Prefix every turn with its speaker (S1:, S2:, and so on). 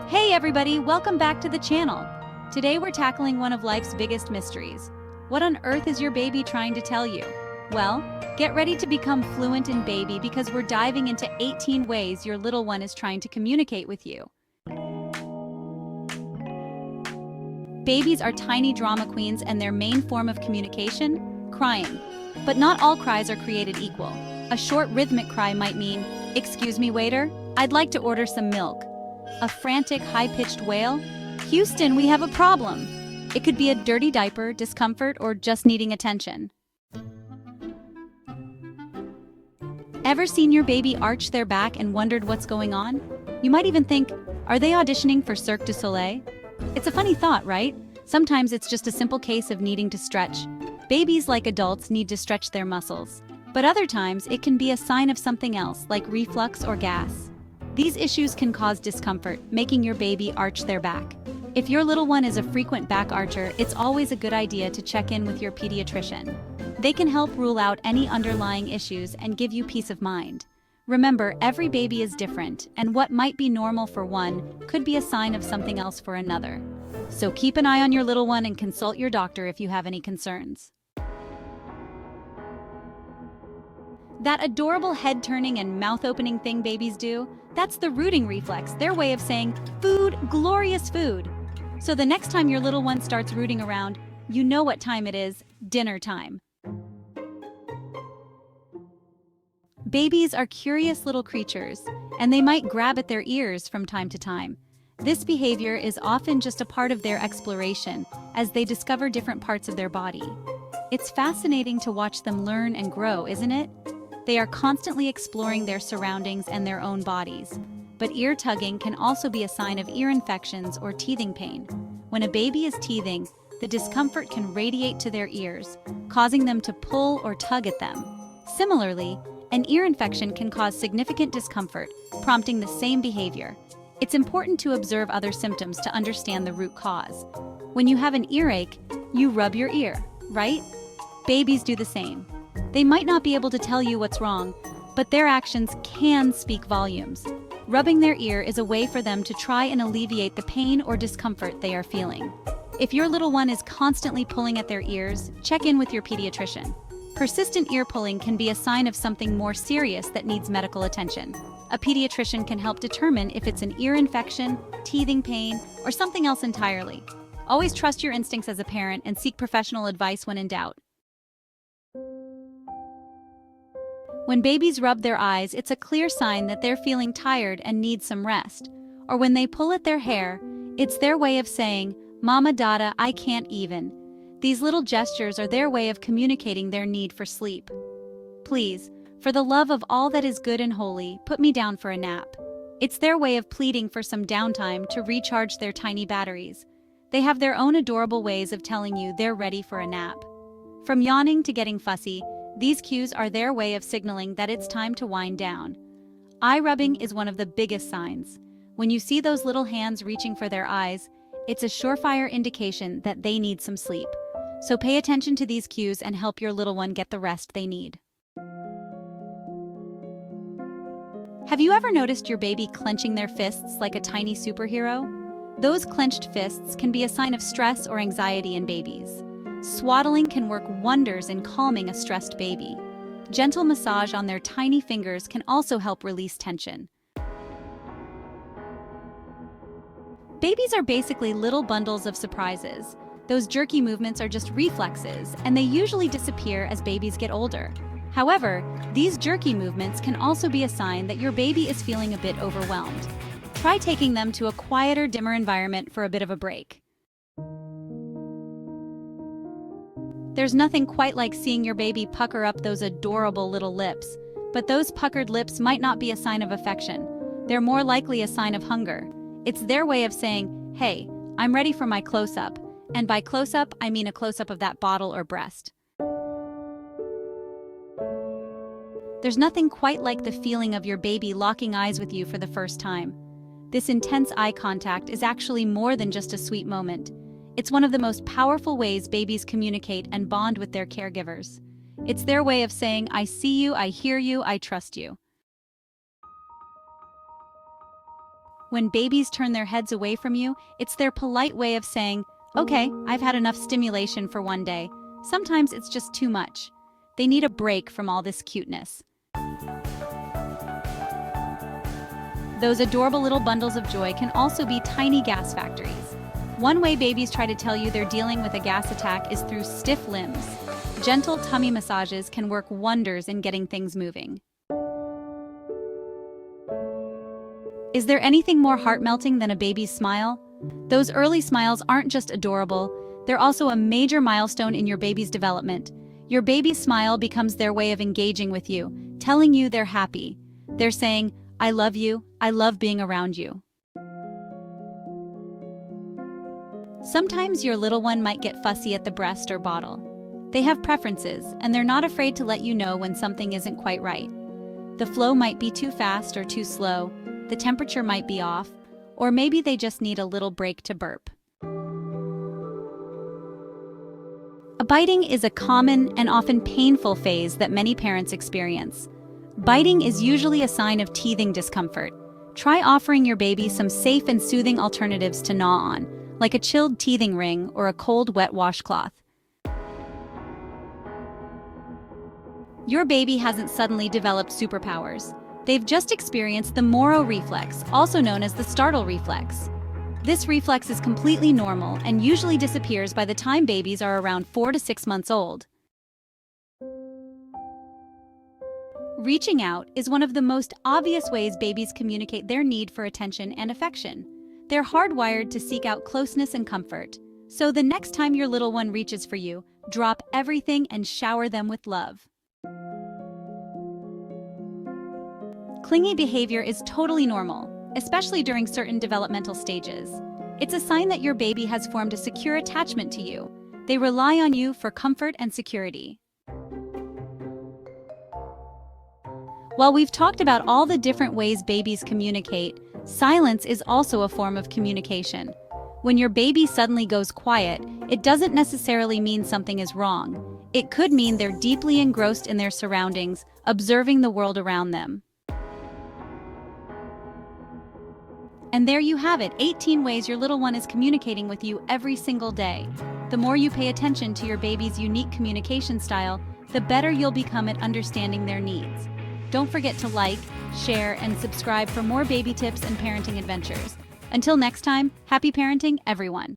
S1: Hey everybody, welcome back to the channel. Today we're tackling one of life's biggest mysteries. What on earth is your baby trying to tell you? Well, get ready to become fluent in baby because we're diving into 18 ways your little one is trying to communicate with you. Babies are tiny drama queens and their main form of communication? Crying. But not all cries are created equal. A short rhythmic cry might mean, "Excuse me, waiter, I'd like to order some milk." A frantic, high-pitched wail? "Houston, we have a problem." It could be a dirty diaper, discomfort, or just needing attention. Ever seen your baby arch their back and wondered what's going on? You might even think, are they auditioning for Cirque du Soleil? It's a funny thought, right? Sometimes it's just a simple case of needing to stretch. Babies, like adults, need to stretch their muscles. But other times, it can be a sign of something else, like reflux or gas. These issues can cause discomfort, making your baby arch their back. If your little one is a frequent back archer, it's always a good idea to check in with your pediatrician. They can help rule out any underlying issues and give you peace of mind. Remember, every baby is different, and what might be normal for one could be a sign of something else for another. So keep an eye on your little one and consult your doctor if you have any concerns. That adorable head-turning and mouth-opening thing babies do, that's the rooting reflex, their way of saying, "Food, glorious food." So the next time your little one starts rooting around, you know what time it is, dinner time. Babies are curious little creatures, and they might grab at their ears from time to time. This behavior is often just a part of their exploration as they discover different parts of their body. It's fascinating to watch them learn and grow, isn't it? They are constantly exploring their surroundings and their own bodies. But ear tugging can also be a sign of ear infections or teething pain. When a baby is teething, the discomfort can radiate to their ears, causing them to pull or tug at them. Similarly, an ear infection can cause significant discomfort, prompting the same behavior. It's important to observe other symptoms to understand the root cause. When you have an earache, you rub your ear, right? Babies do the same. They might not be able to tell you what's wrong, but their actions can speak volumes. Rubbing their ear is a way for them to try and alleviate the pain or discomfort they are feeling. If your little one is constantly pulling at their ears, check in with your pediatrician. Persistent ear pulling can be a sign of something more serious that needs medical attention. A pediatrician can help determine if it's an ear infection, teething pain, or something else entirely. Always trust your instincts as a parent and seek professional advice when in doubt. When babies rub their eyes, it's a clear sign that they're feeling tired and need some rest. Or when they pull at their hair, it's their way of saying, "Mama Dada, I can't even." These little gestures are their way of communicating their need for sleep. "Please, for the love of all that is good and holy, put me down for a nap." It's their way of pleading for some downtime to recharge their tiny batteries. They have their own adorable ways of telling you they're ready for a nap. From yawning to getting fussy, these cues are their way of signaling that it's time to wind down. Eye rubbing is one of the biggest signs. When you see those little hands reaching for their eyes, it's a surefire indication that they need some sleep. So pay attention to these cues and help your little one get the rest they need. Have you ever noticed your baby clenching their fists like a tiny superhero? Those clenched fists can be a sign of stress or anxiety in babies. Swaddling can work wonders in calming a stressed baby. Gentle massage on their tiny fingers can also help release tension. Babies are basically little bundles of surprises. Those jerky movements are just reflexes, and they usually disappear as babies get older. However, these jerky movements can also be a sign that your baby is feeling a bit overwhelmed. Try taking them to a quieter, dimmer environment for a bit of a break. There's nothing quite like seeing your baby pucker up those adorable little lips, but those puckered lips might not be a sign of affection. They're more likely a sign of hunger. It's their way of saying, "Hey, I'm ready for my close-up." And by close-up, I mean a close-up of that bottle or breast. There's nothing quite like the feeling of your baby locking eyes with you for the first time. This intense eye contact is actually more than just a sweet moment. It's one of the most powerful ways babies communicate and bond with their caregivers. It's their way of saying, "I see you, I hear you, I trust you." When babies turn their heads away from you, it's their polite way of saying, "Okay, I've had enough stimulation for one day." Sometimes it's just too much. They need a break from all this cuteness. Those adorable little bundles of joy can also be tiny gas factories. One way babies try to tell you they're dealing with a gas attack is through stiff limbs. Gentle tummy massages can work wonders in getting things moving. Is there anything more heart-melting than a baby's smile? Those early smiles aren't just adorable, they're also a major milestone in your baby's development. Your baby's smile becomes their way of engaging with you, telling you they're happy. They're saying, "I love you, I love being around you." Sometimes your little one might get fussy at the breast or bottle. They have preferences, and they're not afraid to let you know when something isn't quite right. The flow might be too fast or too slow, the temperature might be off, or maybe they just need a little break to burp. Biting is a common and often painful phase that many parents experience. Biting is usually a sign of teething discomfort. Try offering your baby some safe and soothing alternatives to gnaw on, like a chilled teething ring or a cold, wet washcloth. Your baby hasn't suddenly developed superpowers. They've just experienced the Moro reflex, also known as the startle reflex. This reflex is completely normal and usually disappears by the time babies are around 4 to 6 months old. Reaching out is one of the most obvious ways babies communicate their need for attention and affection. They're hardwired to seek out closeness and comfort. So the next time your little one reaches for you, drop everything and shower them with love. Clingy behavior is totally normal, especially during certain developmental stages. It's a sign that your baby has formed a secure attachment to you. They rely on you for comfort and security. While we've talked about all the different ways babies communicate, silence is also a form of communication. When your baby suddenly goes quiet, it doesn't necessarily mean something is wrong. It could mean they're deeply engrossed in their surroundings, observing the world around them. And there you have it, 18 ways your little one is communicating with you every single day. The more you pay attention to your baby's unique communication style, the better you'll become at understanding their needs. Don't forget to like, share, and subscribe for more baby tips and parenting adventures. Until next time, happy parenting, everyone.